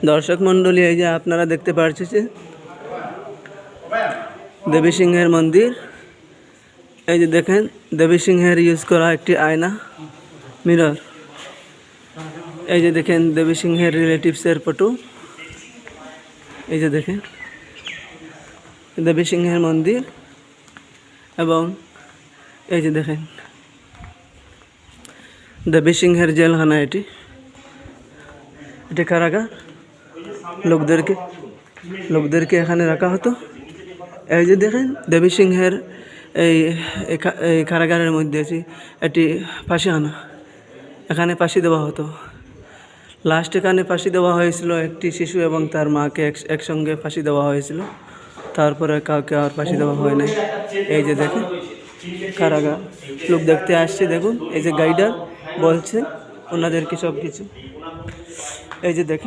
দর্শক মণ্ডলী, এই যে আপনারা দেখতে পাচ্ছেন দেবী সিংহের মন্দির। এই যে দেখেন দেবী সিংহের ইউজ করা একটি আয়না, মিরর। এই যে দেখেন দেবী সিংহের রিলেটিভসের ফটো। এই যে দেখেন দেবী সিংহের মন্দির, এবং এই যে দেখেন দেবী সিংহের জেলখানা। এটি কারাগার, লোকদেরকে এখানে রাখা হতো। এই যে দেখেন দেবী সিংহের এই কারাগারের মধ্যে এটি ফাঁসিখানা। এখানে ফাঁসি দেওয়া হতো। লাস্ট এখানে ফাঁসি দেওয়া হয়েছিল একটি শিশু এবং তার মাকে একসঙ্গে ফাঁসি দেওয়া হয়েছিল। তারপরে কাউকে আর ফাঁসি দেওয়া হয় নাই। এই যে দেখেন কারাগার, লোক দেখতে আসছে। দেখুন এই যে গাইডার বলছে ওনাদেরকে সব কিছু। এই যে দেখেন।